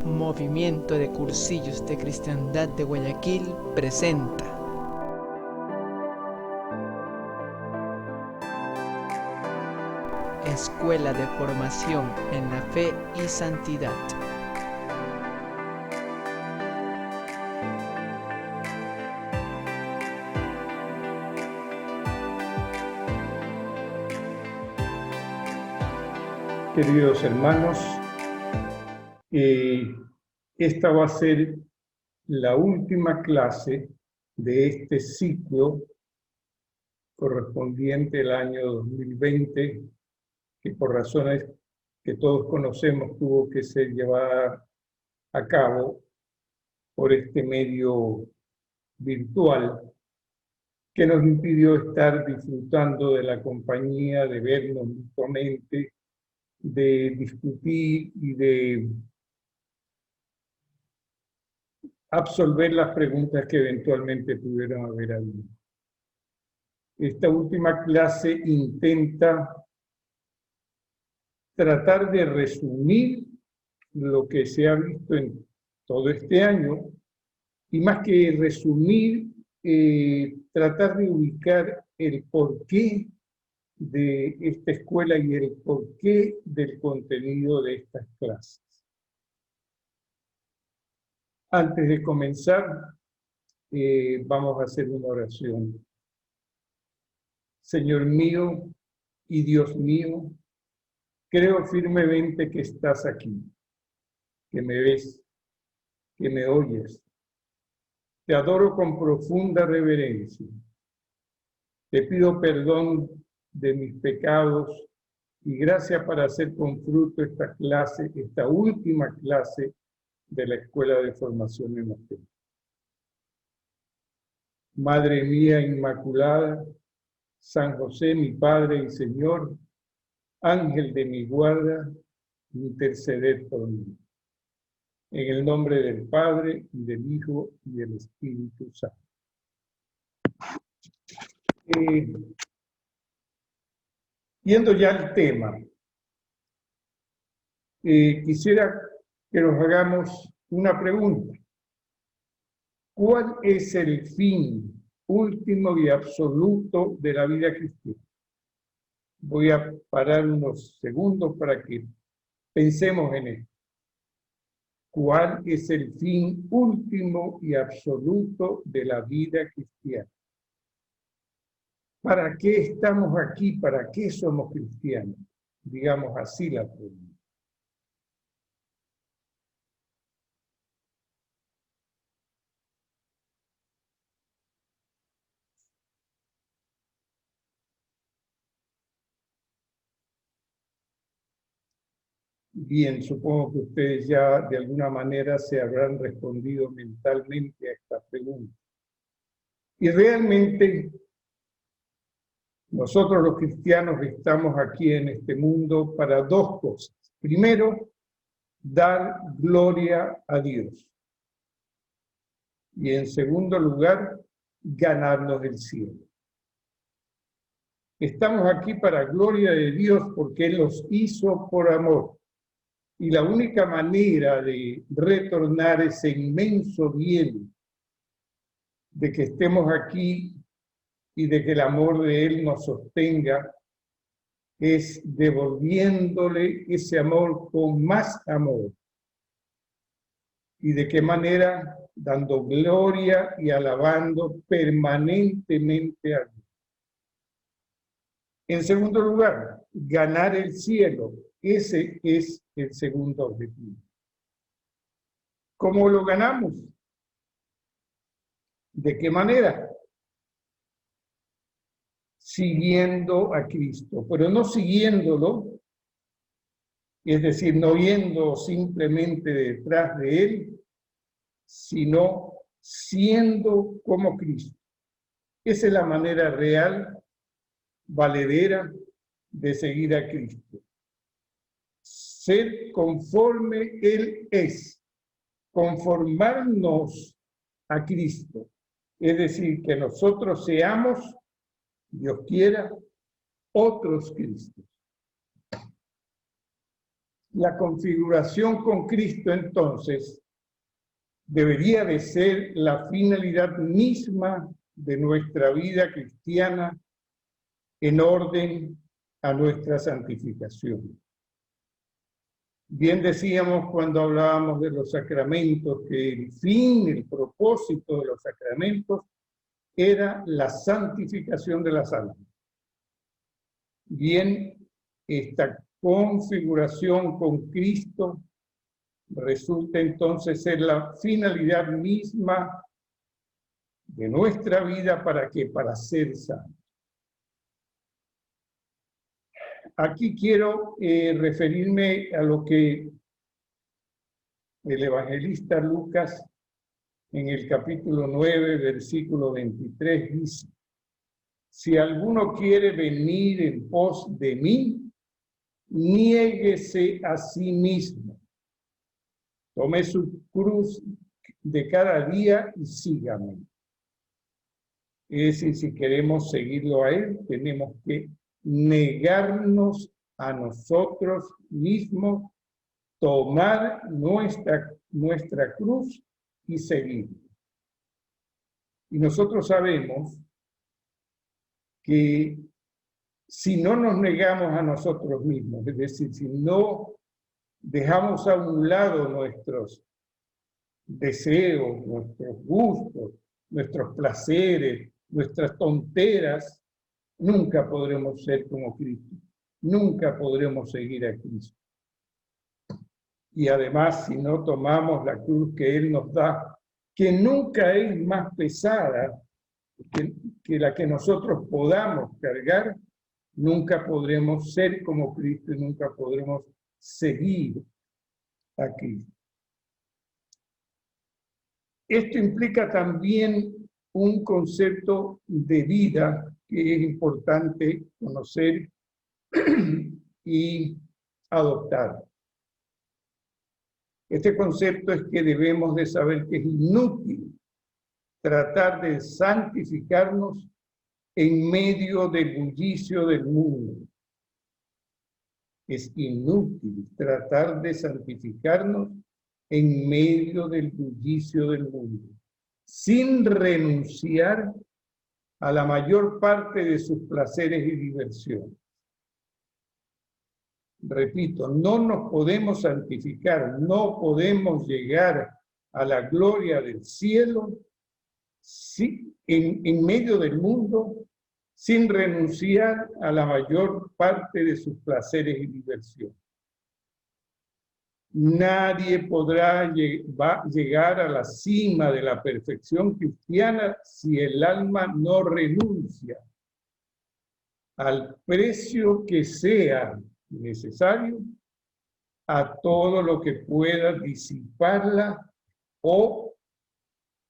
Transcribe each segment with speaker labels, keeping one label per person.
Speaker 1: Movimiento de Cursillos de Cristiandad de Guayaquil presenta Escuela de Formación en la Fe y Santidad.
Speaker 2: Queridos hermanos, esta va a ser la última clase de este ciclo correspondiente al año 2020, que por razones que todos conocemos tuvo que ser llevada a cabo por este medio virtual que nos impidió estar disfrutando de la compañía, de vernos mutuamente, de discutir y de absolver las preguntas que eventualmente pudieron haber habido. Esta última clase intenta tratar de resumir lo que se ha visto en todo este año y más que resumir, tratar de ubicar el porqué de esta escuela y el porqué del contenido de estas clases. Antes de comenzar, vamos a hacer una oración. Señor mío y Dios mío, creo firmemente que estás aquí, que me ves, que me oyes. Te adoro con profunda reverencia. Te pido perdón de mis pecados y gracias para hacer con fruto esta clase, esta última clase de la Escuela de Formación en la Fe. Madre mía Inmaculada, San José, mi Padre y Señor, Ángel de mi guarda, interceded por mí. En el nombre del Padre, y del Hijo, y del Espíritu Santo. Yendo ya al tema, quisiera que nos hagamos una pregunta. ¿Cuál es el fin último y absoluto de la vida cristiana? Voy a parar unos segundos para que pensemos en esto. ¿Cuál es el fin último y absoluto de la vida cristiana? ¿Para qué estamos aquí? ¿Para qué somos cristianos? Digamos así la pregunta. Bien, supongo que ustedes ya de alguna manera se habrán respondido mentalmente a esta pregunta. Y realmente nosotros los cristianos estamos aquí en este mundo para dos cosas. Primero, dar gloria a Dios. Y en segundo lugar, ganarnos el cielo. Estamos aquí para gloria de Dios porque Él los hizo por amor. Y la única manera de retornar ese inmenso bien de que estemos aquí y de que el amor de Él nos sostenga es devolviéndole ese amor con más amor. ¿Y de qué manera? Dando gloria y alabando permanentemente a Dios. En segundo lugar, ganar el cielo. Ese es el segundo objetivo. ¿Cómo lo ganamos? ¿De qué manera? Siguiendo a Cristo, pero no siguiéndolo, es decir, no yendo simplemente detrás de Él, sino siendo como Cristo. Esa es la manera real, valedera, de seguir a Cristo. Ser conforme Él es, conformarnos a Cristo. Es decir, que nosotros seamos, Dios quiera, otros Cristos. La configuración con Cristo, entonces, debería de ser la finalidad misma de nuestra vida cristiana en orden a nuestra santificación. Bien decíamos cuando hablábamos de los sacramentos que el fin, el propósito de los sacramentos era la santificación de las almas. Bien, esta configuración con Cristo resulta entonces ser la finalidad misma de nuestra vida para ser santos. Aquí quiero referirme a lo que el evangelista Lucas en el capítulo 9, versículo 23 dice: si alguno quiere venir en pos de mí, niéguese a sí mismo, tome su cruz de cada día y sígame. Es decir, si queremos seguirlo a él, tenemos que negarnos a nosotros mismos, tomar nuestra cruz y seguir. Y nosotros sabemos que si no nos negamos a nosotros mismos, es decir, si no dejamos a un lado nuestros deseos, nuestros gustos, nuestros placeres, nuestras tonteras, nunca podremos ser como Cristo, nunca podremos seguir a Cristo. Y además, si no tomamos la cruz que Él nos da, que nunca es más pesada que la que nosotros podamos cargar, nunca podremos ser como Cristo y nunca podremos seguir a Cristo. Esto implica también un concepto de vida que es importante conocer y adoptar. Este concepto es que debemos de saber que es inútil tratar de santificarnos en medio del bullicio del mundo. Es inútil tratar de santificarnos en medio del bullicio del mundo, sin renunciar a la mayor parte de sus placeres y diversiones. Repito, no nos podemos santificar, no podemos llegar a la gloria del cielo en medio del mundo sin renunciar a la mayor parte de sus placeres y diversiones. Nadie podrá llegar a la cima de la perfección cristiana si el alma no renuncia al precio que sea necesario a todo lo que pueda disiparla o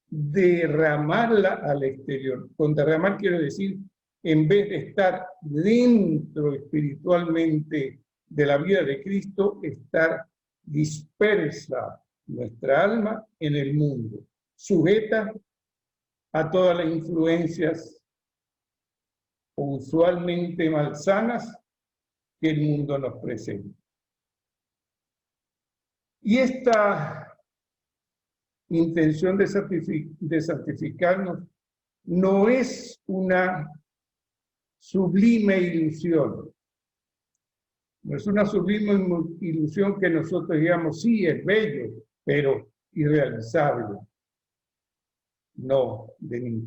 Speaker 2: derramarla al exterior. Con derramar quiero decir, en vez de estar dentro espiritualmente de la vida de Cristo, estar dispersa nuestra alma en el mundo, sujeta a todas las influencias usualmente malsanas que el mundo nos presenta. Y esta intención de santificarnos no es una sublime ilusión. No es una sublime ilusión que nosotros digamos, sí, es bello, pero irrealizable. No, de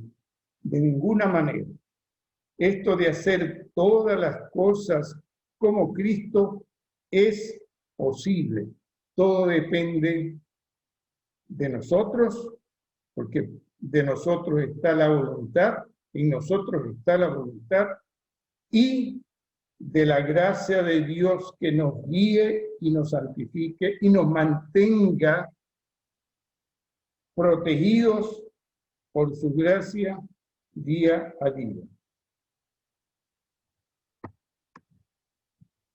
Speaker 2: ninguna manera. Esto de hacer todas las cosas como Cristo es posible. Todo depende de nosotros, porque de nosotros está la voluntad, en nosotros está la voluntad, y de la gracia de Dios que nos guíe y nos santifique y nos mantenga protegidos por su gracia día a día.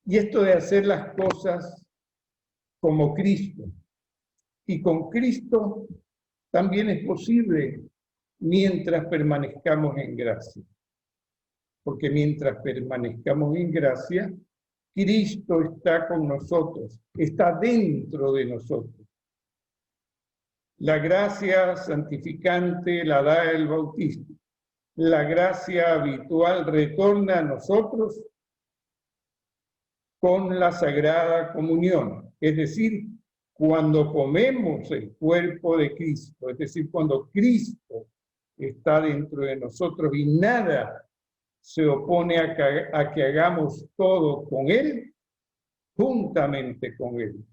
Speaker 2: Y esto de hacer las cosas como Cristo. Y con Cristo también es posible mientras permanezcamos en gracia. Porque mientras permanezcamos en gracia, Cristo está con nosotros, está dentro de nosotros. La gracia santificante la da el bautismo. La gracia habitual retorna a nosotros con la Sagrada Comunión, es decir, cuando comemos el cuerpo de Cristo, es decir, cuando Cristo está dentro de nosotros y nada se opone a que hagamos todo con Él, juntamente con Él.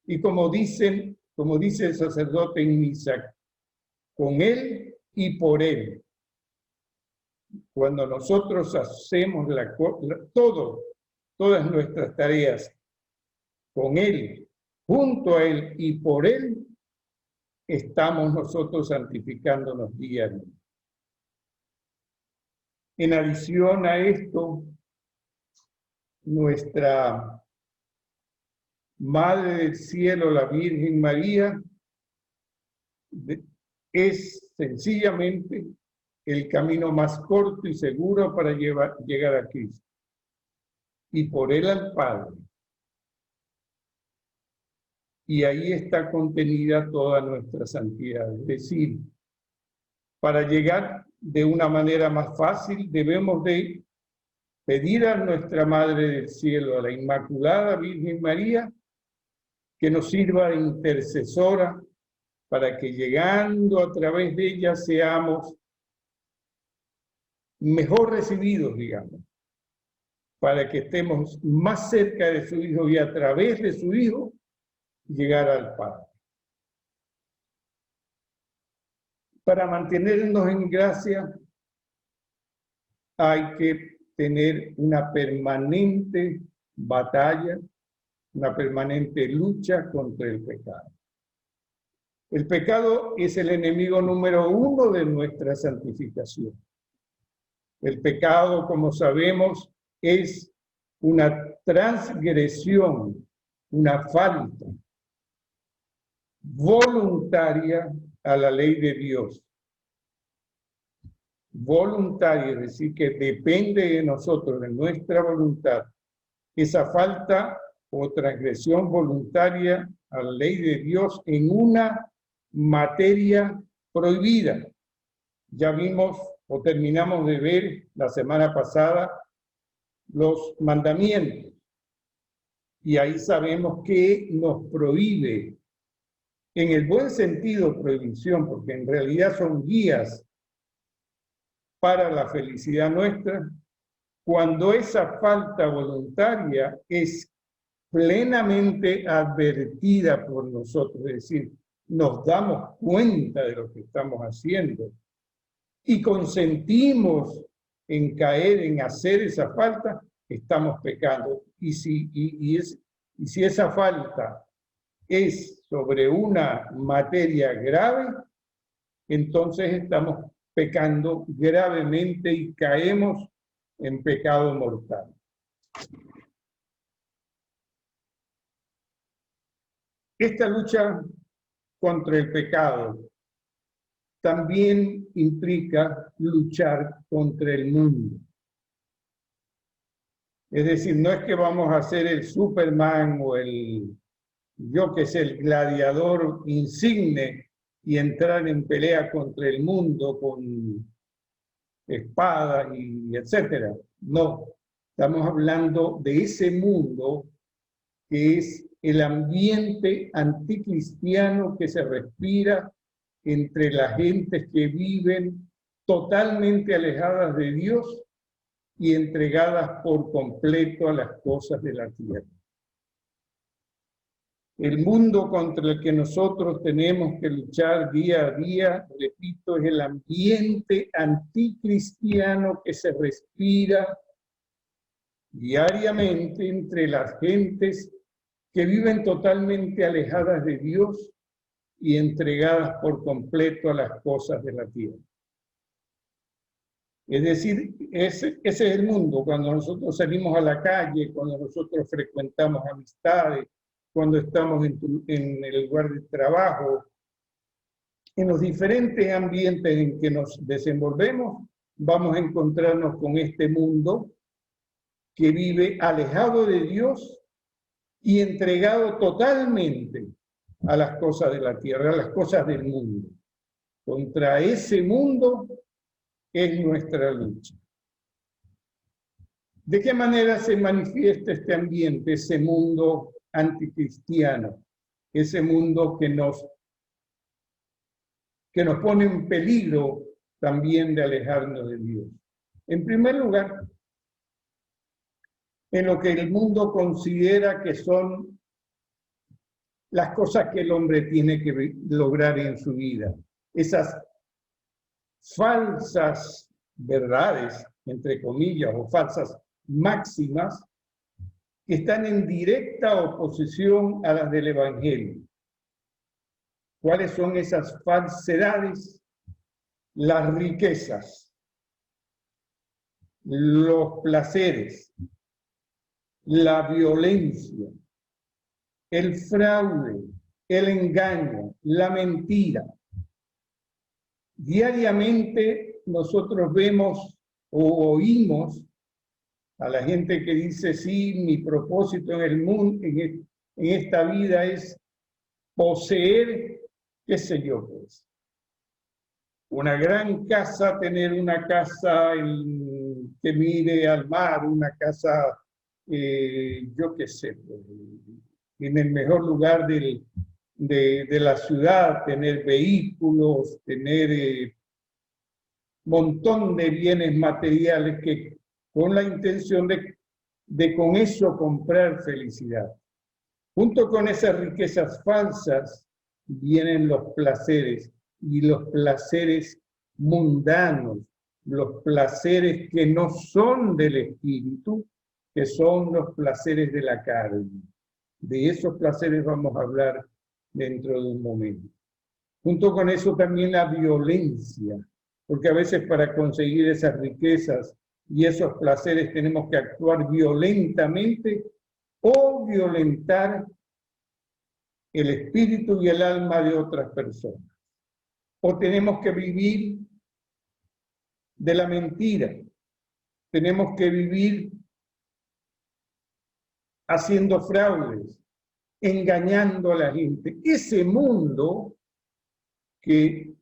Speaker 2: Y como dice el sacerdote en misa, con Él y por Él. Cuando nosotros hacemos todas nuestras tareas con Él, junto a Él y por Él, estamos nosotros santificándonos diariamente. En adición a esto, nuestra Madre del Cielo, la Virgen María, es sencillamente el camino más corto y seguro para llegar a Cristo. Y por Él al Padre. Y ahí está contenida toda nuestra santidad. Es decir, para llegar de una manera más fácil, debemos de pedir a nuestra Madre del Cielo, a la Inmaculada Virgen María, que nos sirva de intercesora para que llegando a través de ella seamos mejor recibidos, digamos, para que estemos más cerca de su Hijo y a través de su Hijo llegar al Padre. Para mantenernos en gracia hay que tener una permanente batalla, una permanente lucha contra el pecado. El pecado es el enemigo número 1 de nuestra santificación. El pecado, como sabemos, es una transgresión, una falta voluntaria a la ley de Dios. Voluntaria, es decir, que depende de nosotros, de nuestra voluntad. Esa falta o transgresión voluntaria a la ley de Dios en una materia prohibida. Ya vimos o terminamos de ver la semana pasada los mandamientos. Y ahí sabemos que nos prohíbe, en el buen sentido prohibición, porque en realidad son guías para la felicidad nuestra, cuando esa falta voluntaria es plenamente advertida por nosotros, es decir, nos damos cuenta de lo que estamos haciendo y consentimos en caer, en hacer esa falta, estamos pecando. Y si esa falta es sobre una materia grave, entonces estamos pecando gravemente y caemos en pecado mortal. Esta lucha contra el pecado también implica luchar contra el mundo. Es decir, no es que vamos a ser el Superman o el gladiador insigne y entrar en pelea contra el mundo con espadas y etcétera. No, estamos hablando de ese mundo que es el ambiente anticristiano que se respira entre las gentes que viven totalmente alejadas de Dios y entregadas por completo a las cosas de la tierra. El mundo contra el que nosotros tenemos que luchar día a día, repito, es el ambiente anticristiano que se respira diariamente entre las gentes que viven totalmente alejadas de Dios y entregadas por completo a las cosas de la tierra. Es decir, ese es el mundo. Cuando nosotros salimos a la calle, cuando nosotros frecuentamos amistades, cuando estamos en el lugar de trabajo, en los diferentes ambientes en que nos desenvolvemos, vamos a encontrarnos con este mundo que vive alejado de Dios y entregado totalmente a las cosas de la tierra, a las cosas del mundo. Contra ese mundo es nuestra lucha. ¿De qué manera se manifiesta este ambiente, ese mundo anticristiano, ese mundo que nos pone en peligro también de alejarnos de Dios? En primer lugar, en lo que el mundo considera que son las cosas que el hombre tiene que lograr en su vida. Esas falsas verdades, entre comillas, o falsas máximas, que están en directa oposición a las del Evangelio. ¿Cuáles son esas falsedades? Las riquezas, los placeres, la violencia, el fraude, el engaño, la mentira. Diariamente nosotros vemos o oímos a la gente que dice, sí, mi propósito en el mundo, en esta vida es poseer, qué sé yo, pues, una gran casa, tener una casa que mire al mar, una casa, yo qué sé, pues, en el mejor lugar de la ciudad, tener vehículos, tener montón de bienes materiales que con la intención de con eso comprar felicidad. Junto con esas riquezas falsas vienen los placeres, y los placeres mundanos, los placeres que no son del espíritu, que son los placeres de la carne. De esos placeres vamos a hablar dentro de un momento. Junto con eso también la violencia, porque a veces para conseguir esas riquezas y esos placeres tenemos que actuar violentamente o violentar el espíritu y el alma de otras personas. O tenemos que vivir de la mentira, tenemos que vivir haciendo fraudes, engañando a la gente. Ese mundo que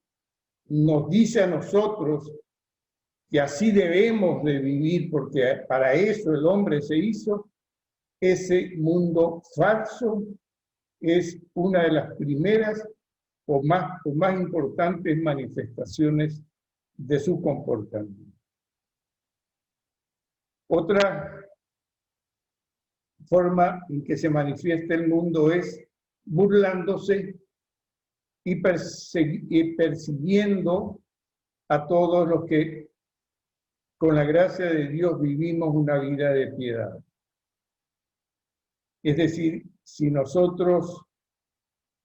Speaker 2: nos dice a nosotros que así debemos de vivir porque para eso el hombre se hizo, ese mundo falso es una de las primeras o más importantes manifestaciones de su comportamiento. Otra forma en que se manifiesta el mundo es burlándose y persiguiendo a todos los que con la gracia de Dios vivimos una vida de piedad. Es decir, si nosotros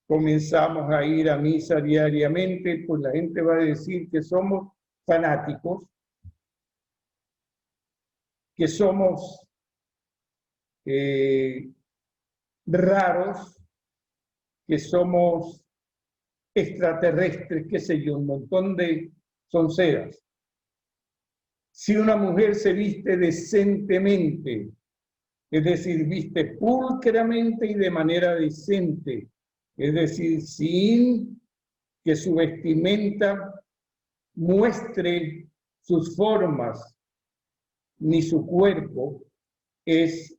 Speaker 2: comenzamos a ir a misa diariamente, pues la gente va a decir que somos fanáticos, que somos raros, que somos extraterrestres, qué sé yo, un montón de sonceras. Si una mujer se viste decentemente, es decir, viste pulcramente y de manera decente, es decir, sin que su vestimenta muestre sus formas ni su cuerpo, es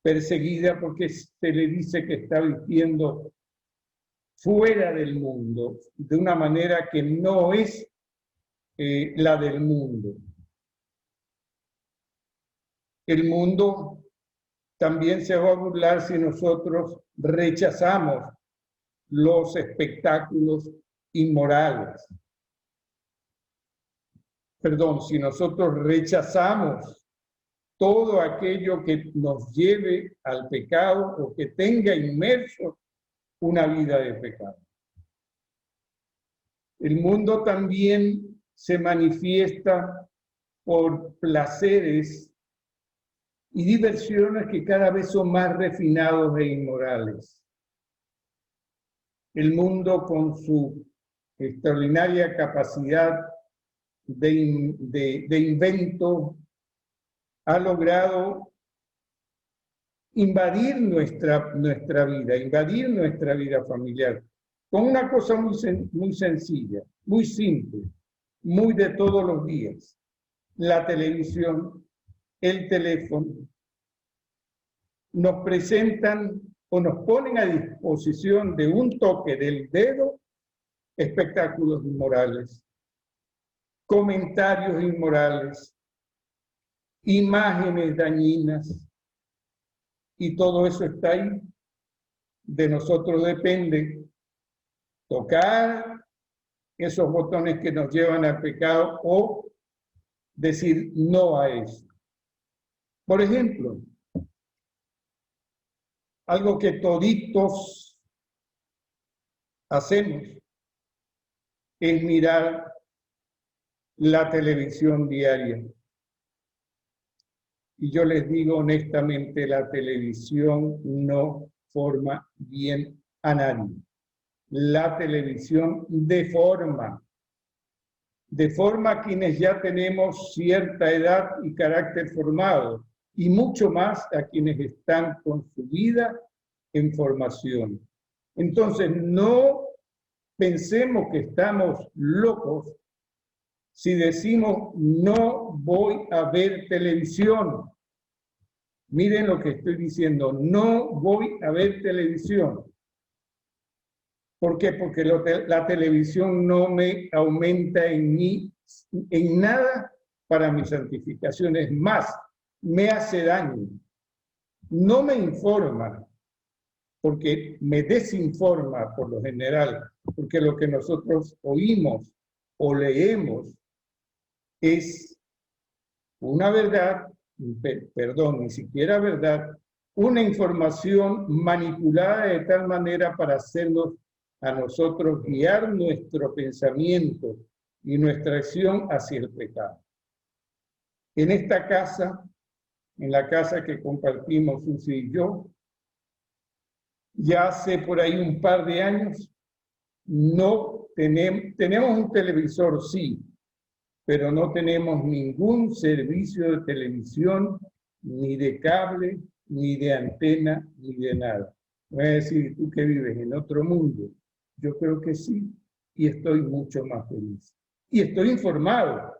Speaker 2: perseguida porque se le dice que está viviendo fuera del mundo, de una manera que no es la del mundo. El mundo también se va a burlar si nosotros rechazamos los espectáculos inmorales. Perdón, si nosotros rechazamos todo aquello que nos lleve al pecado o que tenga inmerso una vida de pecado. El mundo también se manifiesta por placeres y diversiones que cada vez son más refinados e inmorales. El mundo, con su extraordinaria capacidad de invento, ha logrado invadir nuestra vida, invadir nuestra vida familiar, con una cosa muy sencilla, muy simple, muy de todos los días: la televisión, el teléfono. Nos presentan o nos ponen a disposición de un toque del dedo espectáculos inmorales, comentarios inmorales, imágenes dañinas, y todo eso está ahí. De nosotros depende tocar esos botones que nos llevan al pecado o decir no a eso. Por ejemplo, algo que toditos hacemos es mirar la televisión diaria. Y yo les digo honestamente, la televisión no forma bien a nadie. La televisión deforma a quienes ya tenemos cierta edad y carácter formado, y mucho más a quienes están con su vida en formación. Entonces, no pensemos que estamos locos si decimos no voy a ver televisión. Miren lo que estoy diciendo, no voy a ver televisión. ¿Por qué? Porque la televisión no me aumenta en nada para mi santificación. Es más, me hace daño. No me informa, porque me desinforma por lo general, porque lo que nosotros oímos o leemos es una verdad, perdón, ni siquiera verdad, una información manipulada de tal manera para hacernos a nosotros guiar nuestro pensamiento y nuestra acción hacia el pecado. En esta casa, en la casa que compartimos Susi y yo, ya hace por ahí un par de años, no tenemos un televisor, sí, pero no tenemos ningún servicio de televisión, ni de cable, ni de antena, ni de nada. Voy a decir, tú que vives en otro mundo, yo creo que sí, y estoy mucho más feliz. Y estoy informado,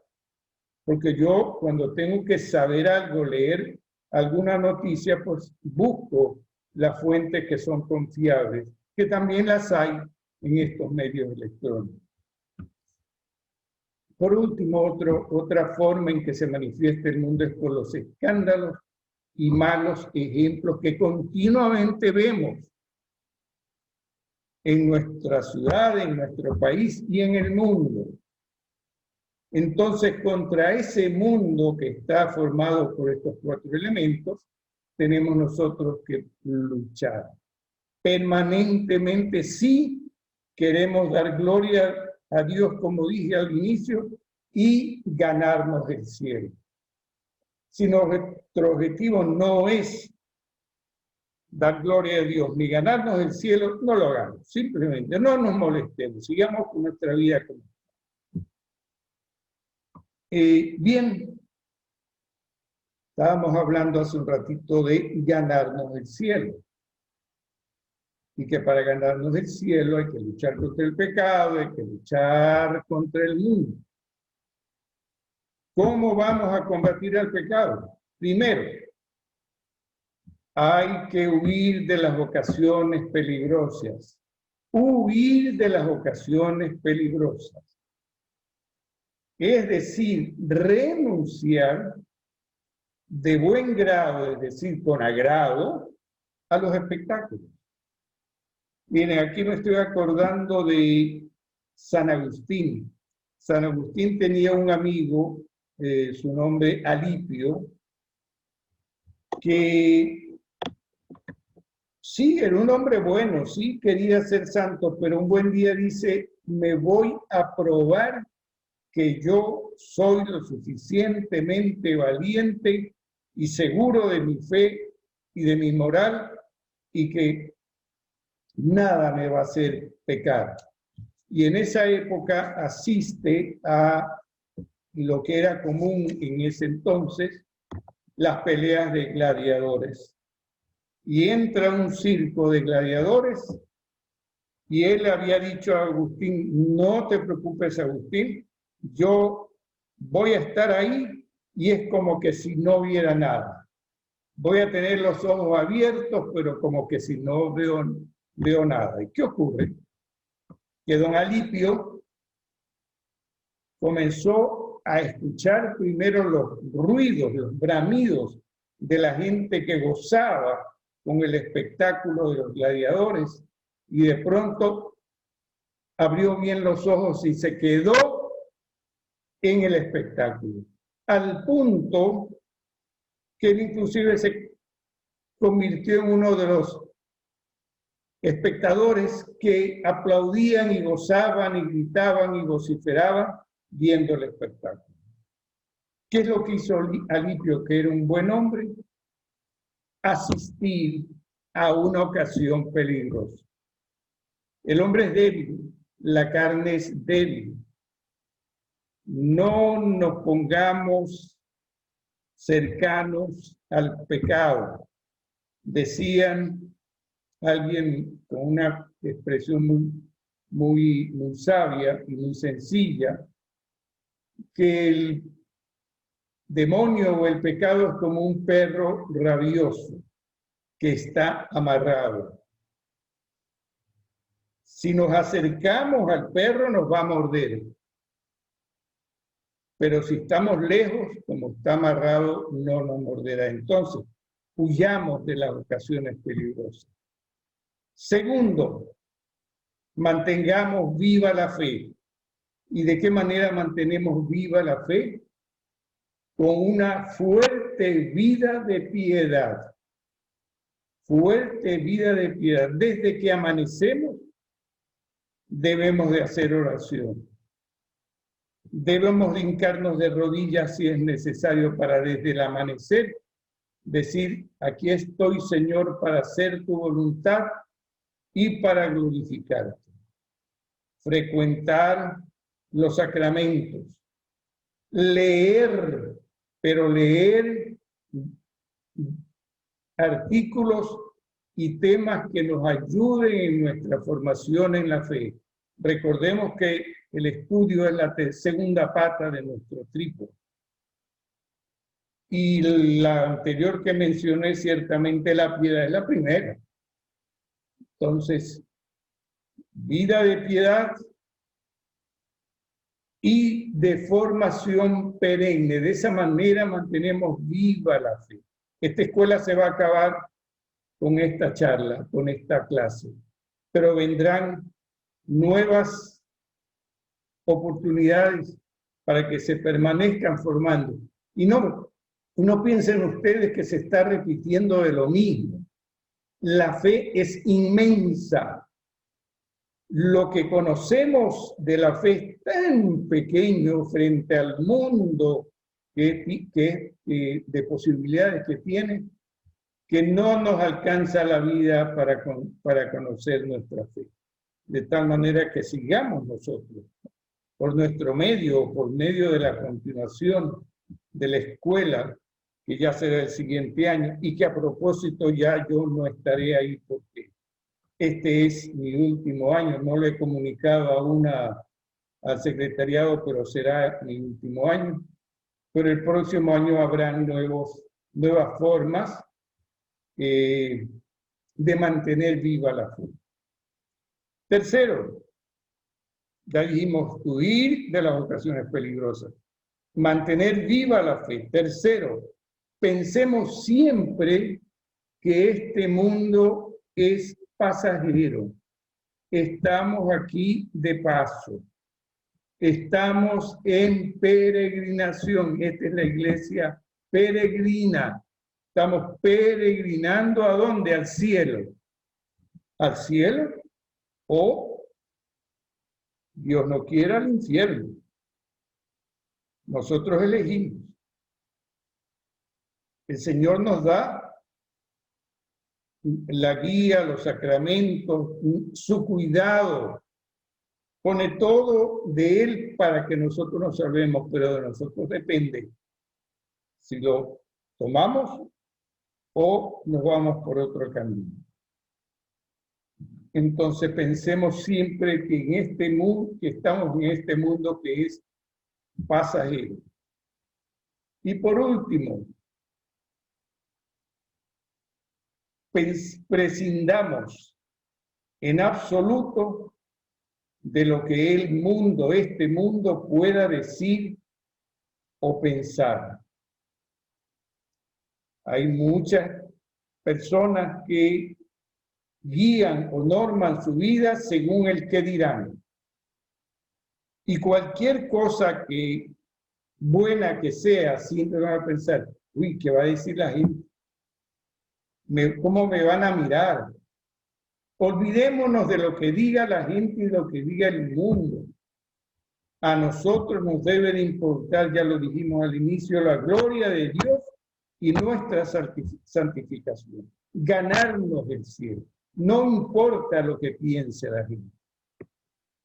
Speaker 2: porque yo cuando tengo que saber algo, leer alguna noticia, pues busco las fuentes que son confiables, que también las hay en estos medios electrónicos. Por último, otra forma en que se manifiesta el mundo es por los escándalos y malos ejemplos que continuamente vemos en nuestra ciudad, en nuestro país y en el mundo. Entonces, contra ese mundo que está formado por estos cuatro elementos, tenemos nosotros que luchar permanentemente si queremos dar gloria a Dios, como dije al inicio, y ganarnos el cielo. Si nuestro objetivo no es dar gloria a Dios ni ganarnos el cielo, no lo hagamos. Simplemente no nos molestemos, sigamos con nuestra vida como bien, estábamos hablando hace un ratito de ganarnos el cielo. Y que para ganarnos el cielo hay que luchar contra el pecado, hay que luchar contra el mundo. ¿Cómo vamos a combatir al pecado? Primero, hay que huir de las vocaciones peligrosas. Huir de las vocaciones peligrosas. Es decir, renunciar de buen grado, es decir, con agrado, a los espectáculos. Miren, aquí me estoy acordando de San Agustín. San Agustín tenía un amigo, su nombre Alipio, que sí, era un hombre bueno, sí, quería ser santo, pero un buen día dice, me voy a probar que yo soy lo suficientemente valiente y seguro de mi fe y de mi moral y que nada me va a hacer pecar. Y en esa época asiste a lo que era común en ese entonces, las peleas de gladiadores. Y entra un circo de gladiadores y él había dicho a Agustín, no te preocupes, Agustín, yo voy a estar ahí y es como que si no viera nada. Voy a tener los ojos abiertos, pero como que si no veo nada. ¿Y qué ocurre? Que don Alipio comenzó a escuchar primero los ruidos, los bramidos de la gente que gozaba con el espectáculo de los gladiadores, y de pronto abrió bien los ojos y se quedó en el espectáculo, al punto que él inclusive se convirtió en uno de los espectadores que aplaudían y gozaban y gritaban y vociferaban viendo el espectáculo. ¿Qué es lo que hizo Alipio, que era un buen hombre? Asistir a una ocasión peligrosa. El hombre es débil, la carne es débil. No nos pongamos cercanos al pecado. Decían alguien con una expresión muy sabia y muy sencilla, que el demonio o el pecado es como un perro rabioso que está amarrado. Si nos acercamos al perro nos va a morder, pero si estamos lejos, como está amarrado, no nos morderá. Entonces, huyamos de las ocasiones peligrosas. Segundo, mantengamos viva la fe. ¿Y de qué manera mantenemos viva la fe? Con una fuerte vida de piedad. Fuerte vida de piedad. Desde que amanecemos, debemos de hacer oración. Debemos de hincarnos de rodillas si es necesario para desde el amanecer decir, aquí estoy, Señor, para hacer tu voluntad y para glorificarte. Frecuentar los sacramentos. Leer, pero leer artículos y temas que nos ayuden en nuestra formación en la fe. Recordemos que el estudio es la segunda pata de nuestro trípode. Y la anterior que mencioné, ciertamente la piedad es la primera. Entonces, vida de piedad y de formación perenne. De esa manera mantenemos viva la fe. Esta escuela se va a acabar con esta charla, con esta clase, pero vendrán nuevas oportunidades para que se permanezcan formando. Y no piensen ustedes que se está repitiendo de lo mismo. La fe es inmensa. Lo que conocemos de la fe es tan pequeño frente al mundo de posibilidades que tiene, que no nos alcanza la vida para conocer nuestra fe. De tal manera que sigamos nosotros, por nuestro medio, por medio de la continuación de la escuela, que ya será el siguiente año, y que a propósito ya yo no estaré ahí porque este es mi último año. No lo he comunicado aún al secretariado, pero será mi último año. Pero el próximo año habrá nuevas formas de mantener viva la fe. Tercero, ya dijimos, huir de las ocasiones peligrosas. Mantener viva la fe. Tercero, pensemos siempre que este mundo es pasajero. Estamos aquí de paso. Estamos en peregrinación. Esta es la iglesia peregrina. Estamos peregrinando ¿a dónde? Al cielo. Al cielo o, Dios no quiera, al infierno. Nosotros elegimos. El Señor nos da la guía, los sacramentos, su cuidado. Pone todo de Él para que nosotros nos salvemos, pero de nosotros depende si lo tomamos o nos vamos por otro camino. Entonces pensemos siempre que en este mundo, que estamos en este mundo que es pasajero. Y por último, prescindamos en absoluto de lo que el mundo, este mundo, pueda decir o pensar. Hay muchas personas que guían o norman su vida según el que dirán. Y cualquier cosa que buena que sea, siempre van a pensar, uy, ¿qué va a decir la gente? ¿Cómo me van a mirar? Olvidémonos de lo que diga la gente y lo que diga el mundo. A nosotros nos debe de importar, ya lo dijimos al inicio, la gloria de Dios y nuestra santificación. Ganarnos el cielo. No importa lo que piense la gente.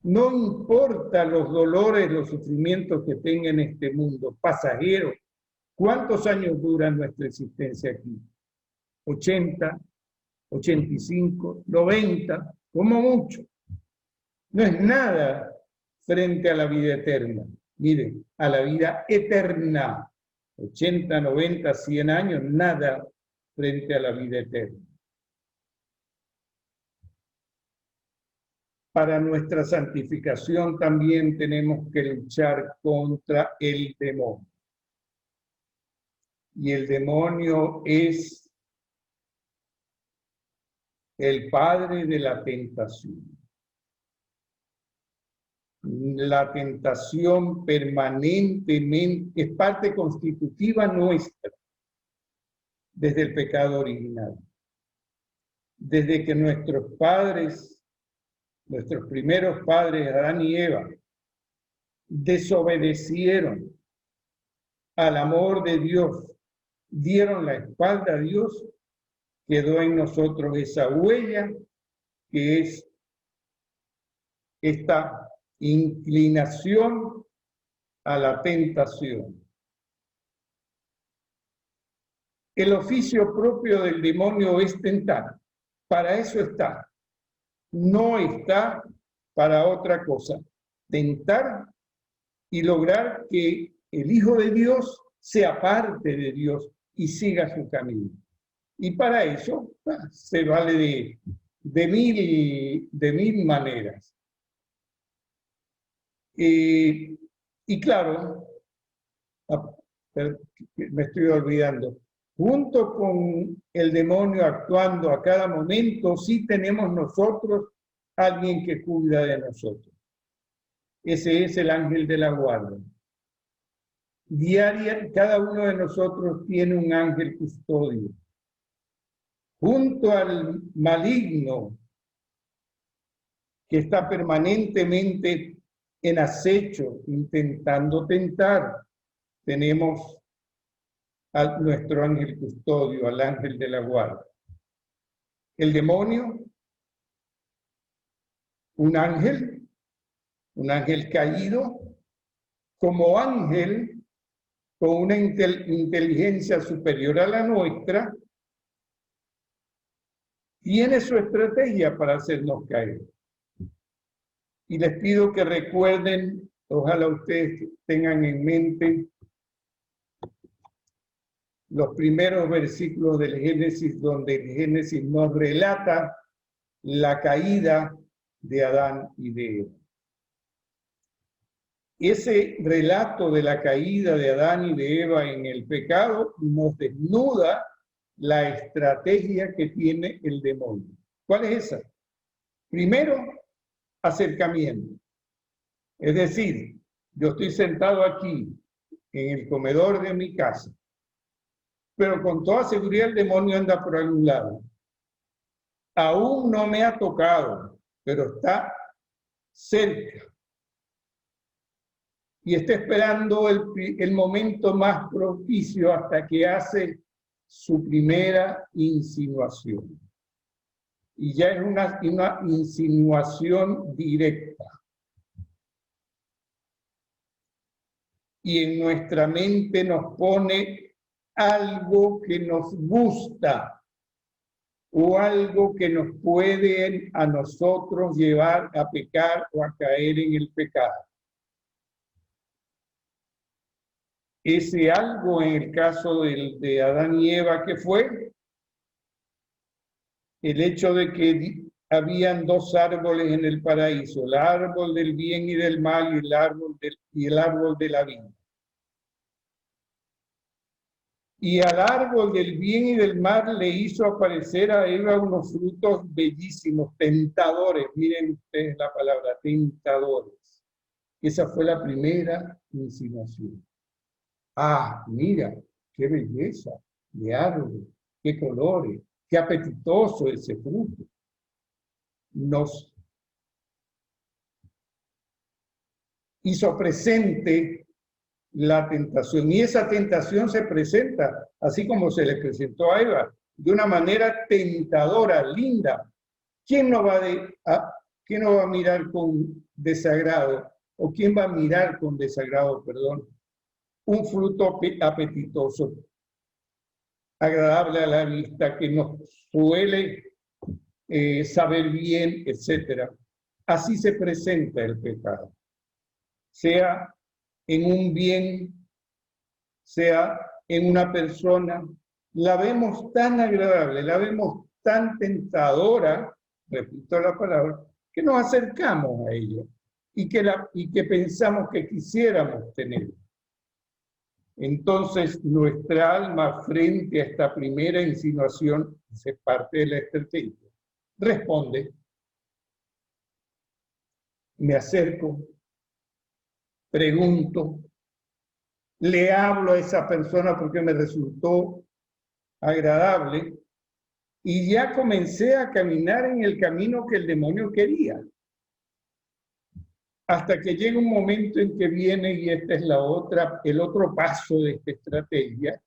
Speaker 2: No importa los dolores, los sufrimientos que tenga en este mundo pasajero. ¿Cuántos años dura nuestra existencia aquí? 80, 85, 90, como mucho. No es nada frente a la vida eterna. Miren, a la vida eterna. 80, 90, 100 años, nada frente a la vida eterna. Para nuestra santificación también tenemos que luchar contra el demonio. Y el demonio es el padre de la tentación. La tentación permanentemente es parte constitutiva nuestra desde el pecado original. Desde que nuestros padres, nuestros primeros padres, Adán y Eva, desobedecieron al amor de Dios, dieron la espalda a Dios, quedó en nosotros esa huella que es esta inclinación a la tentación. El oficio propio del demonio es tentar. Para eso está. No está para otra cosa. Tentar y lograr que el Hijo de Dios sea parte de Dios y siga su camino. Y para eso se vale de mil maneras. Y claro, me estoy olvidando, junto con el demonio actuando a cada momento, sí tenemos nosotros alguien que cuida de nosotros. Ese es el ángel de la guarda. Diaria, cada uno de nosotros tiene un ángel custodio. Junto al maligno que está permanentemente en acecho, intentando tentar, tenemos a nuestro ángel custodio, al ángel de la guarda. El demonio, un ángel caído, como ángel con una inteligencia superior a la nuestra, tiene su estrategia para hacernos caer. Y les pido que recuerden, ojalá ustedes tengan en mente los primeros versículos del Génesis, donde el Génesis nos relata la caída de Adán y de Eva. Ese relato de la caída de Adán y de Eva en el pecado nos desnuda la estrategia que tiene el demonio. ¿Cuál es esa? Primero, acercamiento. Es decir, yo estoy sentado aquí en el comedor de mi casa, pero con toda seguridad el demonio anda por algún lado. Aún no me ha tocado, pero está cerca. Y está esperando el momento más propicio hasta que hace su primera insinuación. Y ya es una insinuación directa. Y en nuestra mente nos pone algo que nos gusta o algo que nos puede a nosotros llevar a pecar o a caer en el pecado. Ese algo en el caso de Adán y Eva, ¿qué fue? El hecho de que habían dos árboles en el paraíso, el árbol del bien y del mal y el árbol de la vida. Y al árbol del bien y del mal le hizo aparecer a Eva unos frutos bellísimos, tentadores. Miren ustedes la palabra, tentadores. Esa fue la primera insinuación. Ah, mira, qué belleza de árbol, qué colores, qué apetitoso ese fruto. Nos hizo presente la tentación. Y esa tentación se presenta, así como se le presentó a Eva, de una manera tentadora, linda. ¿Quién no va a mirar con desagrado? ¿O quién va a mirar con desagrado, perdón? Un fruto apetitoso, agradable a la vista, que nos suele saber bien, etc. Así se presenta el pecado. Sea en un bien, sea en una persona, la vemos tan agradable, la vemos tan tentadora, repito la palabra, que nos acercamos a ella y que pensamos que quisiéramos tener. Entonces, nuestra alma, frente a esta primera insinuación, es parte de la estrategia, responde, me acerco, pregunto, le hablo a esa persona porque me resultó agradable y ya comencé a caminar en el camino que el demonio quería. Hasta que llega un momento en que viene, y esta es el otro paso de esta estrategia,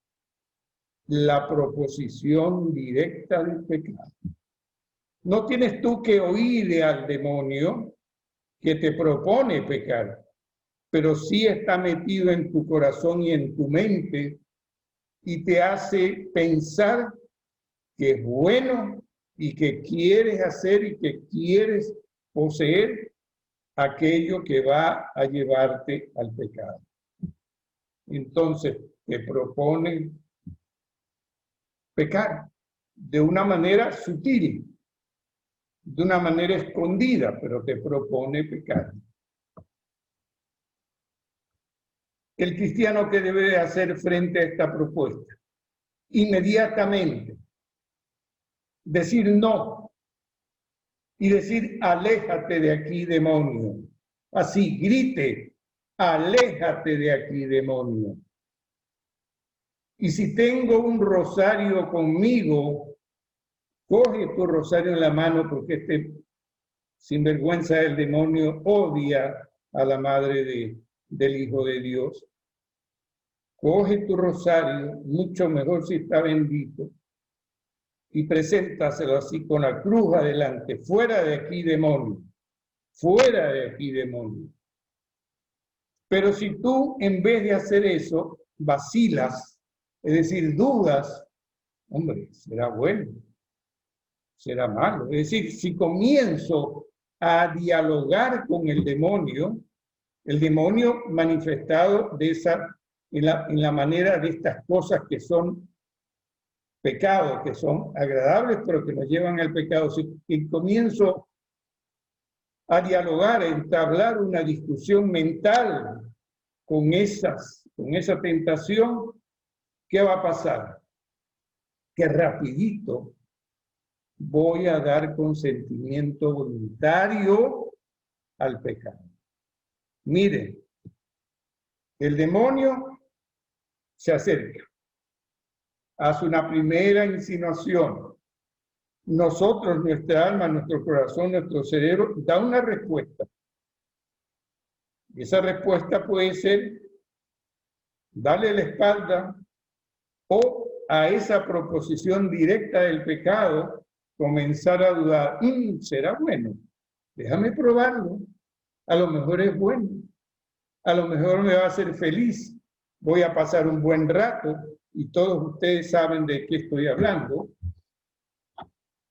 Speaker 2: la proposición directa del pecado. No tienes tú que oírle al demonio que te propone pecar, pero sí está metido en tu corazón y en tu mente y te hace pensar que es bueno y que quieres hacer y que quieres poseer aquello que va a llevarte al pecado. Entonces te propone pecar de una manera sutil, de una manera escondida, pero te propone pecar. El cristiano, ¿qué debe hacer frente a esta propuesta? Inmediatamente decir no y decir aléjate de aquí, demonio. Así, grite, aléjate de aquí, demonio. Y si tengo un rosario conmigo, coge tu rosario en la mano, porque este sinvergüenza del demonio odia a la madre del Hijo de Dios. Coge tu rosario, mucho mejor si está bendito, y preséntaselo así con la cruz adelante. Fuera de aquí, demonio. Fuera de aquí, demonio. Pero si tú, en vez de hacer eso, vacilas, es decir, dudas, hombre, será bueno, será malo. Es decir, si comienzo a dialogar con el demonio manifestado en la manera de estas cosas que son pecados, que son agradables, pero que nos llevan al pecado. Si comienzo a dialogar, a entablar una discusión mental con esa tentación, ¿qué va a pasar? Que rapidito voy a dar consentimiento voluntario al pecado. Miren, el demonio se acerca, hace una primera insinuación. Nosotros, nuestra alma, nuestro corazón, nuestro cerebro, da una respuesta. Y esa respuesta puede ser darle la espalda o a esa proposición directa del pecado comenzar a dudar, será bueno, déjame probarlo, a lo mejor es bueno, a lo mejor me va a hacer feliz, voy a pasar un buen rato, y todos ustedes saben de qué estoy hablando,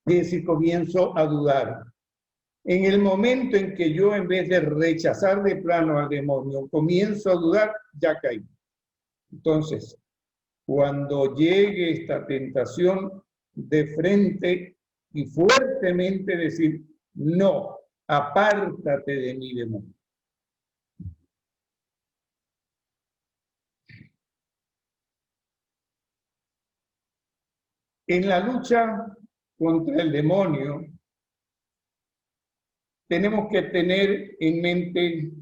Speaker 2: es si comienzo a dudar. En el momento en que yo, en vez de rechazar de plano al demonio, comienzo a dudar, ya caí. Entonces, cuando llegue esta tentación, de frente y fuertemente decir, no, apártate de mí, demonio. En la lucha contra el demonio, tenemos que tener en mente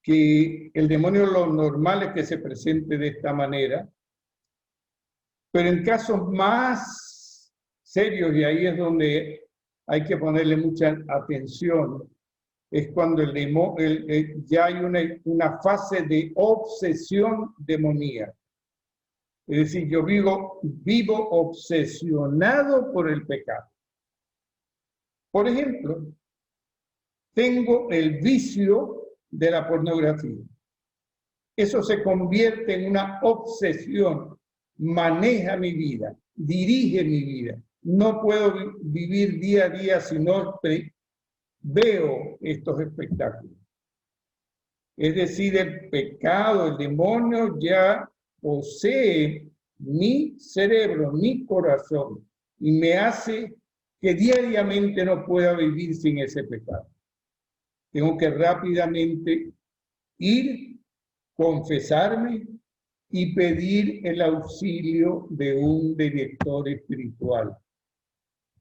Speaker 2: que el demonio lo normal es que se presente de esta manera, pero en casos más serios, y ahí es donde hay que ponerle mucha atención, es cuando ya hay una fase de obsesión demoníaca. Es decir, yo vivo obsesionado por el pecado. Por ejemplo, tengo el vicio de la pornografía. Eso se convierte en una obsesión, maneja mi vida, dirige mi vida. No puedo vivir día a día si no veo estos espectáculos. Es decir, el pecado, el demonio ya posee mi cerebro, mi corazón, y me hace que diariamente no pueda vivir sin ese pecado. Tengo que rápidamente ir, confesarme y pedir el auxilio de un director espiritual,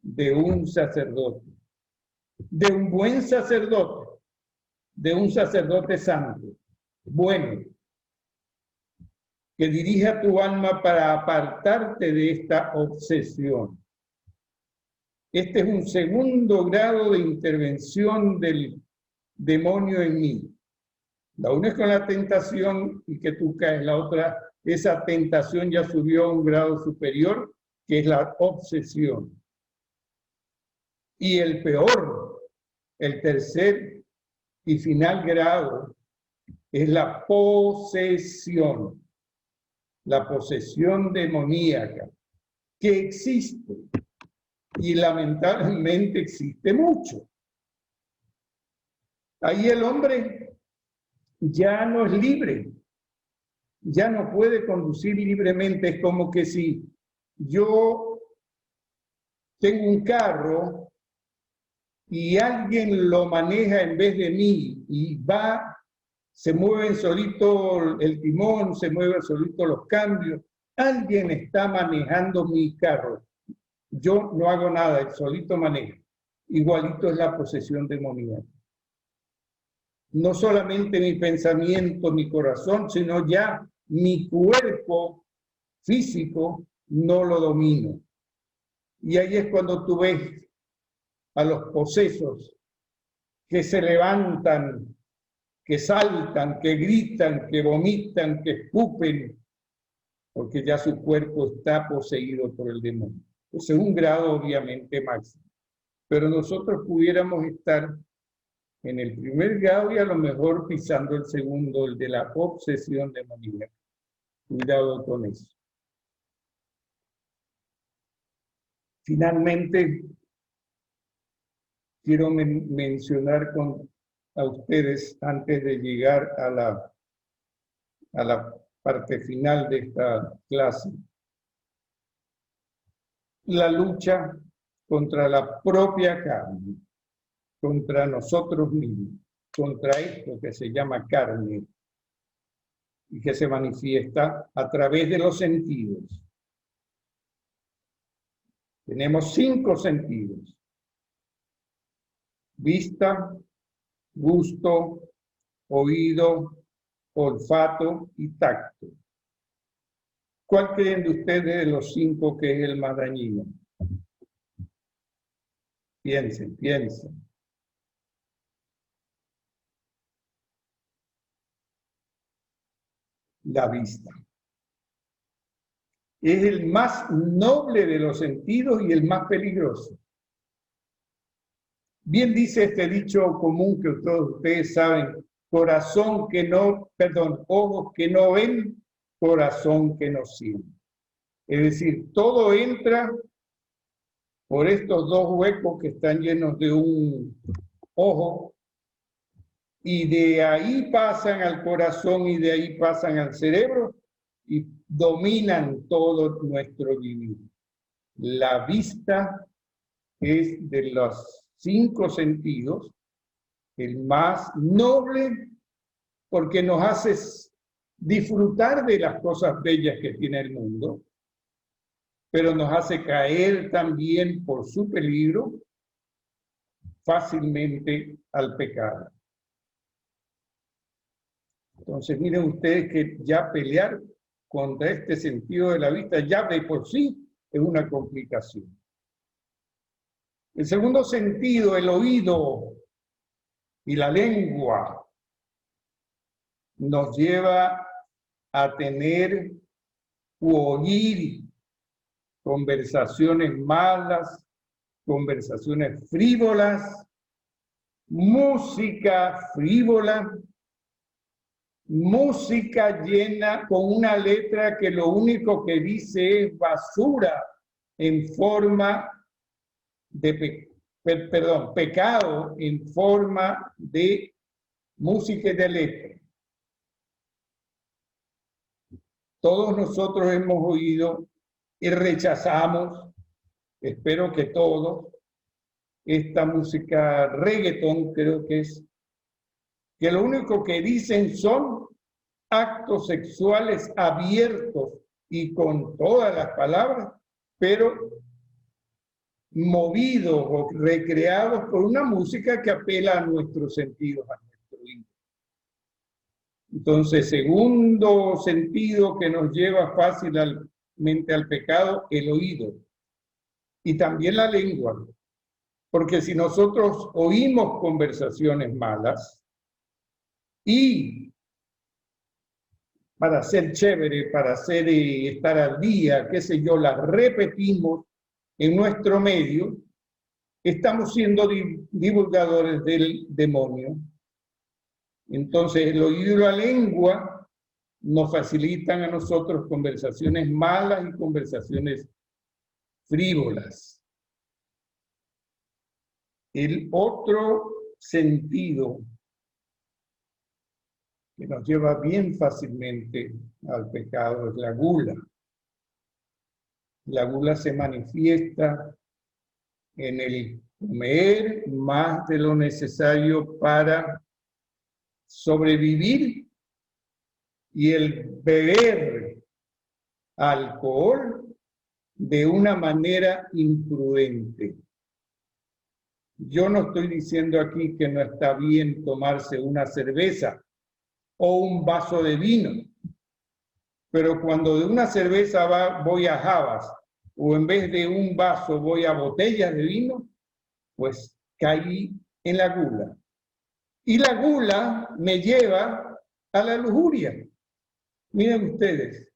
Speaker 2: de un sacerdote, de un buen sacerdote, de un sacerdote santo, bueno, que dirija tu alma para apartarte de esta obsesión. Este es un segundo grado de intervención del demonio en mí. La una es con la tentación y que tú caes, la otra, esa tentación ya subió a un grado superior, que es la obsesión. Y el peor, el tercer y final grado, es la posesión demoníaca, que existe y lamentablemente existe mucho. Ahí el hombre ya no es libre, ya no puede conducir libremente. Es como que si yo tengo un carro y alguien lo maneja en vez de mí y se mueve solito el timón, se mueven solito los cambios. Alguien está manejando mi carro. Yo no hago nada, el solito maneja. Igualito es la posesión demoníaca. No solamente mi pensamiento, mi corazón, sino ya mi cuerpo físico no lo domino. Y ahí es cuando tú ves a los posesos que se levantan, que saltan, que gritan, que vomitan, que escupen, porque ya su cuerpo está poseído por el demonio. Ese es un grado obviamente máximo. Pero nosotros pudiéramos estar en el primer grado y a lo mejor pisando el segundo, el de la obsesión demoníaca. Cuidado con eso. Finalmente, quiero mencionar a ustedes, antes de llegar a la parte final de esta clase, la lucha contra la propia carne, contra nosotros mismos, contra esto que se llama carne y que se manifiesta a través de los sentidos. Tenemos 5 sentidos: vista, gusto, oído, olfato y tacto. ¿Cuál creen de ustedes de los 5 que es el más dañino? Piensen, piensen. La vista. Es el más noble de los sentidos y el más peligroso. Bien dice este dicho común que todos ustedes saben: ojos que no ven, corazón que nos siente. Es decir, todo entra por estos dos huecos que están llenos de un ojo, y de ahí pasan al corazón y de ahí pasan al cerebro y dominan todo nuestro vivir. La vista es de los 5 sentidos el más noble porque nos hace disfrutar de las cosas bellas que tiene el mundo, pero nos hace caer también por su peligro fácilmente al pecado. Entonces miren ustedes que ya pelear contra este sentido de la vista ya de por sí es una complicación. El segundo sentido, el oído y la lengua, nos lleva a tener u oír conversaciones malas, conversaciones frívolas, música frívola, música llena con una letra que lo único que dice es basura en forma de pecado en forma de música y de letra. Todos nosotros hemos oído y rechazamos, espero que todos, esta música reggaetón, creo que es, que lo único que dicen son actos sexuales abiertos y con todas las palabras, pero movidos o recreados por una música que apela a nuestros sentidos, a nuestro oído. Entonces, segundo sentido que nos lleva fácilmente al pecado, el oído. Y también la lengua. Porque si nosotros oímos conversaciones malas y para ser chévere, para estar al día, qué sé yo, las repetimos en nuestro medio, estamos siendo divulgadores del demonio. Entonces, el oído y la lengua nos facilitan a nosotros conversaciones malas y conversaciones frívolas. El otro sentido que nos lleva bien fácilmente al pecado es la gula. La gula se manifiesta en el comer más de lo necesario para sobrevivir y el beber alcohol de una manera imprudente. Yo no estoy diciendo aquí que no está bien tomarse una cerveza o un vaso de vino, pero cuando de una cerveza voy a jabas o en vez de un vaso voy a botellas de vino, pues caí en la gula. Y la gula me lleva a la lujuria. Miren ustedes,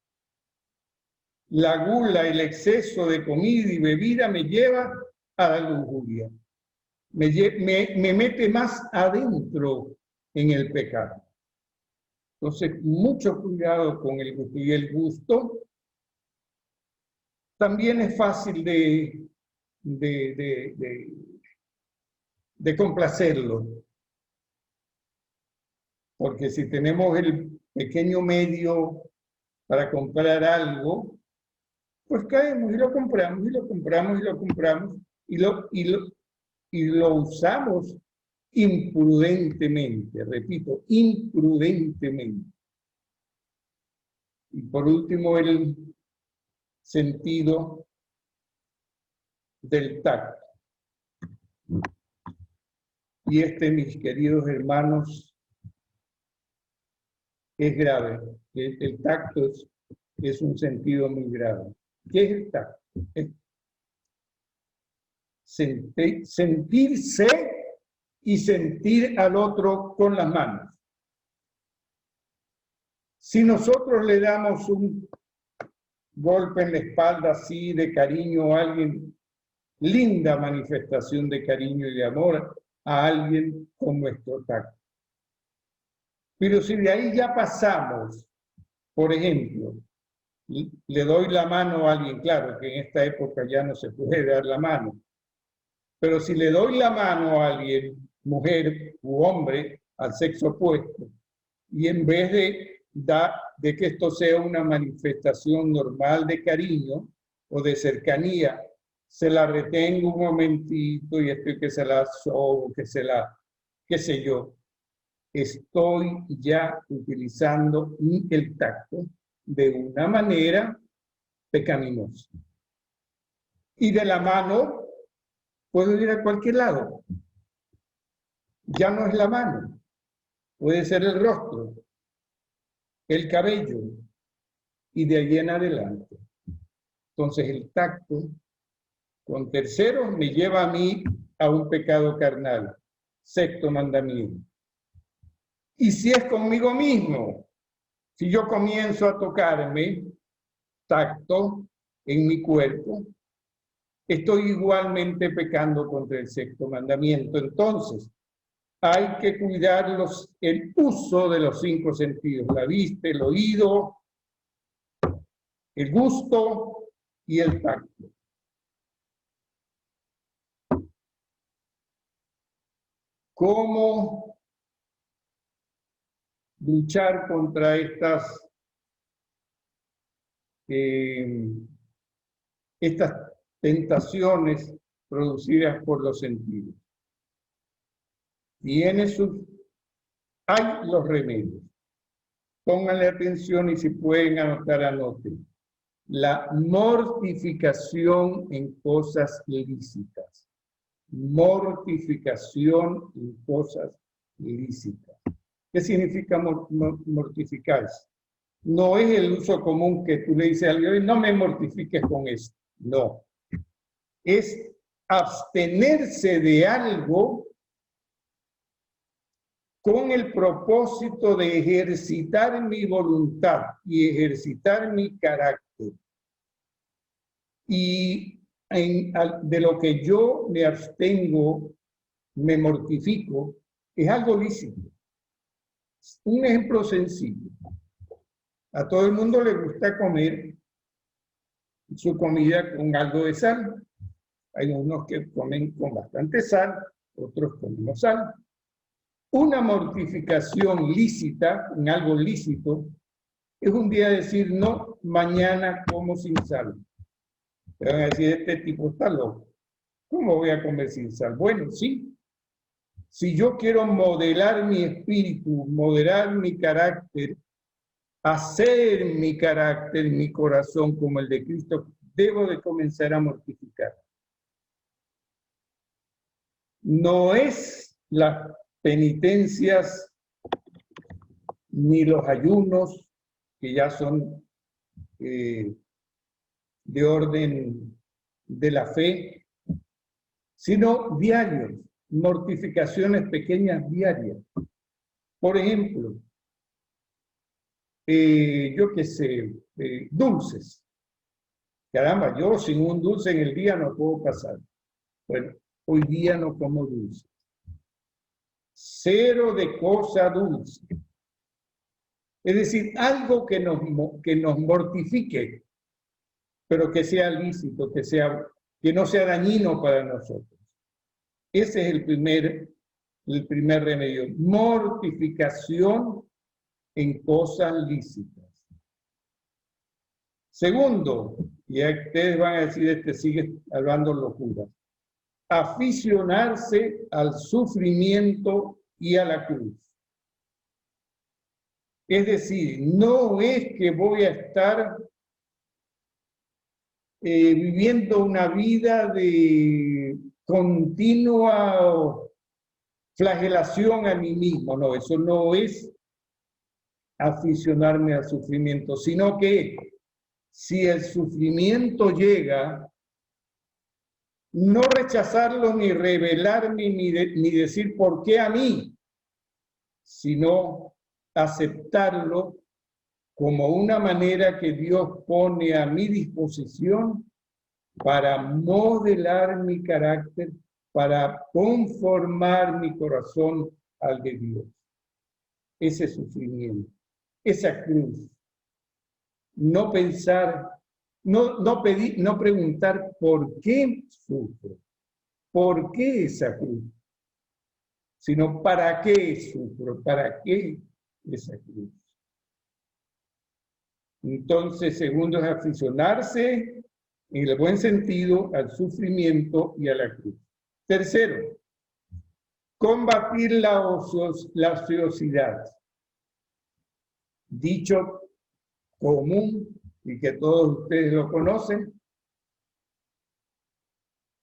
Speaker 2: la gula, el exceso de comida y bebida me lleva a la lujuria. Me mete más adentro en el pecado. Entonces, mucho cuidado con el gusto. Y el gusto también es fácil de complacerlo. Porque si tenemos el pequeño medio para comprar algo, pues caemos y lo compramos, y lo compramos, y lo compramos, y lo usamos imprudentemente, repito, imprudentemente. Y por último, el sentido del tacto. Y mis queridos hermanos, es grave. El tacto es un sentido muy grave. ¿Qué es el tacto? Es sentirse y sentir al otro con las manos. Si nosotros le damos un golpe en la espalda así de cariño a alguien, linda manifestación de cariño y de amor a alguien con nuestro tacto. Pero si de ahí ya pasamos Por ejemplo, le doy la mano a alguien, claro que en esta época ya no se puede dar la mano, pero si le doy la mano a alguien, mujer u hombre, al sexo opuesto, y en vez de que esto sea una manifestación normal de cariño o de cercanía, se la retengo un momentito y estoy que se la sobo, qué sé yo, estoy ya utilizando el tacto de una manera pecaminosa. Y de la mano puedo ir a cualquier lado. Ya no es la mano, puede ser el rostro, el cabello y de ahí en adelante. Entonces el tacto con terceros me lleva a mí a un pecado carnal, sexto mandamiento. Y si es conmigo mismo, si yo comienzo a tocarme, tacto en mi cuerpo, estoy igualmente pecando contra el sexto mandamiento. Entonces, hay que cuidar el uso de los 5 sentidos, la vista, el oído, el gusto y el tacto. ¿Cómo luchar contra estas tentaciones producidas por los sentidos? Hay los remedios. Pónganle atención y si pueden anotar, anoten. La mortificación en cosas ilícitas. Mortificación en cosas ilícitas. ¿Qué significa mortificarse? No es el uso común que tú le dices a alguien, no me mortifiques con esto. No. Es abstenerse de algo con el propósito de ejercitar mi voluntad y ejercitar mi carácter. Y de lo que yo me abstengo, me mortifico, es algo lícito. Un ejemplo sencillo. A todo el mundo le gusta comer su comida con algo de sal. Hay unos que comen con bastante sal, otros con menos sal. Una mortificación lícita, en algo lícito, es un día decir, no, mañana como sin sal. Te van a decir, este tipo está loco. ¿Cómo voy a comer sin sal? Bueno, sí. Si yo quiero modelar mi espíritu, moderar mi carácter, hacer mi carácter, mi corazón como el de Cristo, debo de comenzar a mortificar. No es las penitencias ni los ayunos, que ya son de orden de la fe, sino diarios, mortificaciones pequeñas diarias. Por ejemplo, yo qué sé, dulces. Caramba, yo sin un dulce en el día no puedo pasar. Bueno, hoy día no como dulce. Cero de cosa dulce. Es decir, algo que nos mortifique, pero que sea lícito, que no sea dañino para nosotros. Ese es el primer remedio. Mortificación en cosas lícitas. Segundo, y ustedes van a decir, sigue hablando locuras, aficionarse al sufrimiento y a la cruz. Es decir, no es que voy a estar viviendo una vida de continua flagelación a mí mismo. No, eso no es aficionarme al sufrimiento, sino que si el sufrimiento llega, no rechazarlo, ni rebelarme, ni decir por qué a mí, sino aceptarlo como una manera que Dios pone a mi disposición para modelar mi carácter, para conformar mi corazón al de Dios. Ese sufrimiento, esa cruz, no pensar, no preguntar por qué sufro, por qué esa cruz, sino para qué sufro, para qué esa cruz. Entonces, segundo es aficionarse en el buen sentido al sufrimiento y a la cruz. Tercero, combatir la ociosidad. Dicho común y que todos ustedes lo conocen,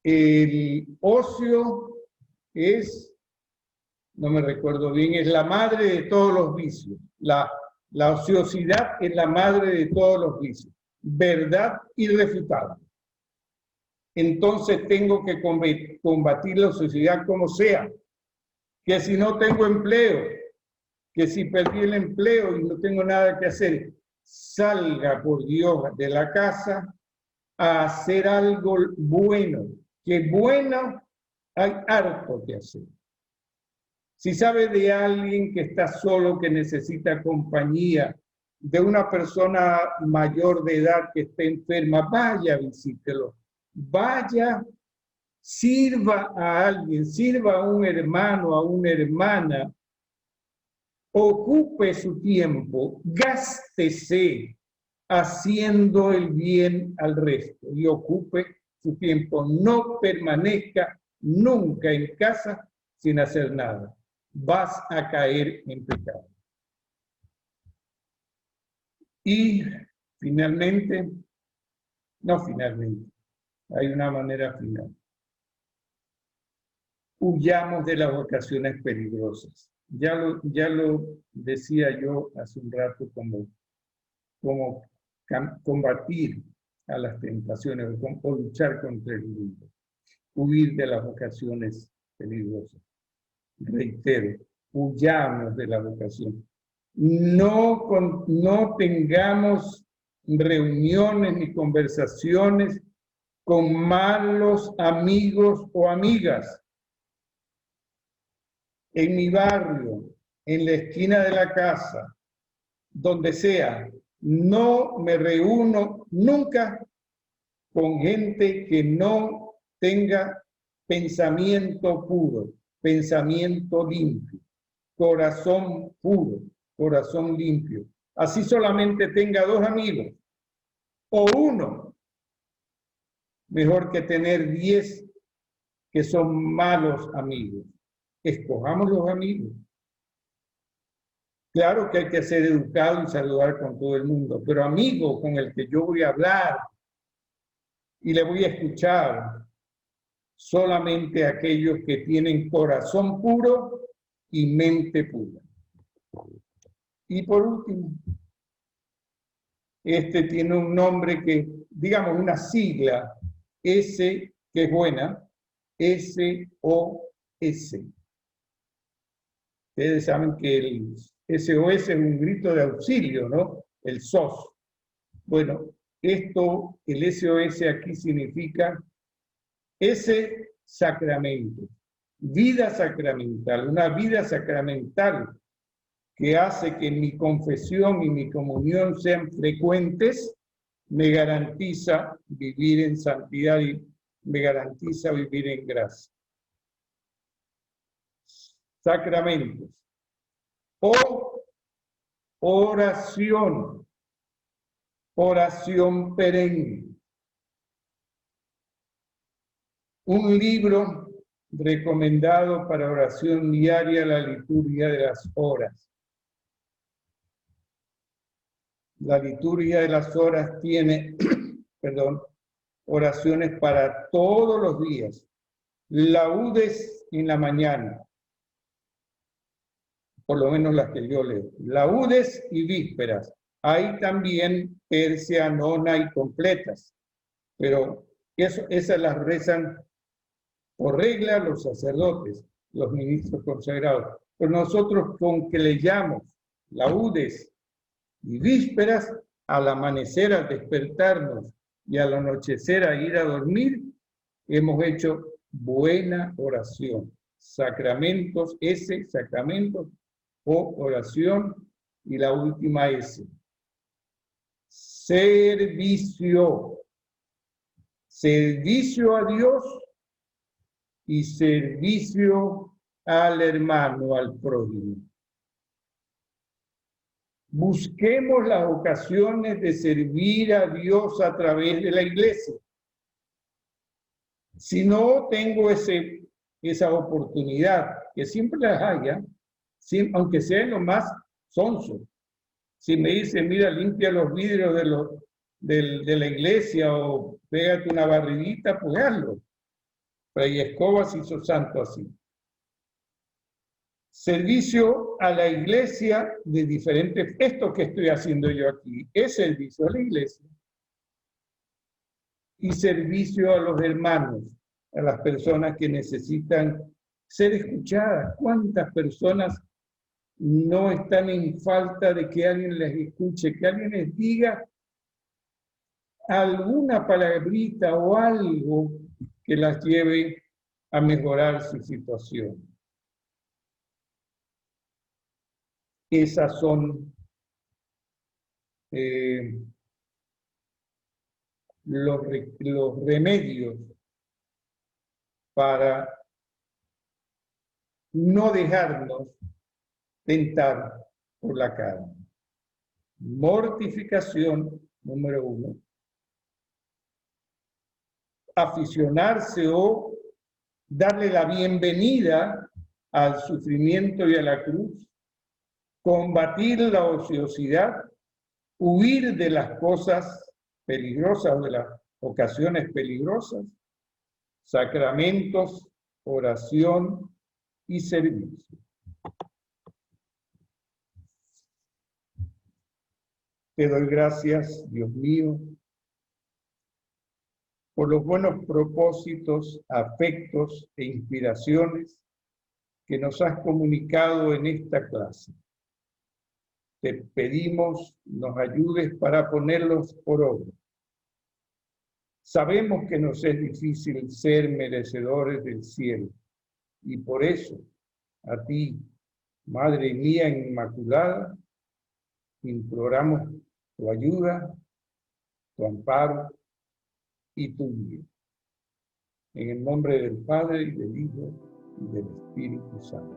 Speaker 2: el ocio es, no me recuerdo bien, es la madre de todos los vicios. La ociosidad es la madre de todos los vicios. Verdad irrefutable. Entonces tengo que combatir la ociosidad como sea. Que si no tengo empleo, que si perdí el empleo y no tengo nada que hacer, salga por Dios de la casa a hacer algo bueno, que bueno hay harto que hacer. Si sabe de alguien que está solo, que necesita compañía, de una persona mayor de edad que esté enferma, vaya, visítelo, vaya, sirva a alguien, sirva a un hermano, a una hermana, ocupe su tiempo, gástese haciendo el bien al resto y ocupe su tiempo. No permanezca nunca en casa sin hacer nada. Vas a caer en pecado. Y finalmente, hay una manera final. Huyamos de las vocaciones peligrosas. Ya lo decía yo hace un rato como combatir a las tentaciones o luchar contra el mundo. Huir de las vocaciones peligrosas. Reitero, huyamos de la vocación. No tengamos reuniones ni conversaciones con malos amigos o amigas. En mi barrio, en la esquina de la casa, donde sea, no me reúno nunca con gente que no tenga pensamiento puro, pensamiento limpio, corazón puro, corazón limpio. Así solamente tenga 2 amigos o 1, mejor que tener 10 que son malos amigos. Escojamos los amigos. Claro que hay que ser educado y saludar con todo el mundo, pero amigo con el que yo voy a hablar y le voy a escuchar, solamente aquellos que tienen corazón puro y mente pura. Y por último, este tiene un nombre que, digamos, una sigla, S, que es buena, SOS. Ustedes saben que el SOS es un grito de auxilio, ¿no? El SOS. Bueno, el SOS aquí significa ese sacramento, vida sacramental, una vida sacramental que hace que mi confesión y mi comunión sean frecuentes, me garantiza vivir en santidad y me garantiza vivir en gracia. Sacramentos. O oración. Oración perenne. Un libro recomendado para oración diaria, la liturgia de las horas. La liturgia de las horas tiene, oraciones para todos los días. Laudes en la mañana, por lo menos las que yo leo. Laudes y vísperas. Hay también tercia, nona y completas, pero esas las rezan por regla los sacerdotes, los ministros consagrados. Pero nosotros con que leyamos laudes y vísperas, al amanecer, al despertarnos y al anochecer a ir a dormir, hemos hecho buena oración. Sacramentos, sacramentos o oración, y la última S. servicio. Servicio a Dios y servicio al hermano, al prójimo. Busquemos las ocasiones de servir a Dios a través de la iglesia. Si no tengo esa oportunidad, que siempre las haya, aunque sea en lo más sonso. Si me dice, mira, limpia los vidrios de la iglesia o pégate una barridita, pues hazlo. Fray Escobas hizo santo así. Servicio a la iglesia de diferentes... Esto que estoy haciendo yo aquí es servicio a la iglesia. Y servicio a los hermanos, a las personas que necesitan ser escuchadas. ¿Cuántas personas no están en falta de que alguien les escuche, que alguien les diga alguna palabrita o algo que las lleve a mejorar su situación? Esas son los remedios para no dejarnos tentar por la carne. Mortificación, número 1. Aficionarse o darle la bienvenida al sufrimiento y a la cruz. Combatir la ociosidad, huir de las cosas peligrosas o de las ocasiones peligrosas, sacramentos, oración y servicio. Te doy gracias, Dios mío, por los buenos propósitos, afectos e inspiraciones que nos has comunicado en esta clase. Te pedimos nos ayudes para ponerlos por obra. Sabemos que nos es difícil ser merecedores del cielo y por eso a ti, Madre mía Inmaculada, imploramos tu ayuda, tu amparo y tu guía. En el nombre del Padre, y del Hijo, y del Espíritu Santo.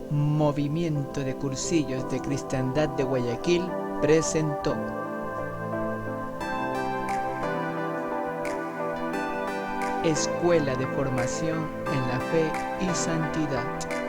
Speaker 1: Movimiento de Cursillos de Cristiandad de Guayaquil presentó Escuela de Formación en la Fe y Santidad.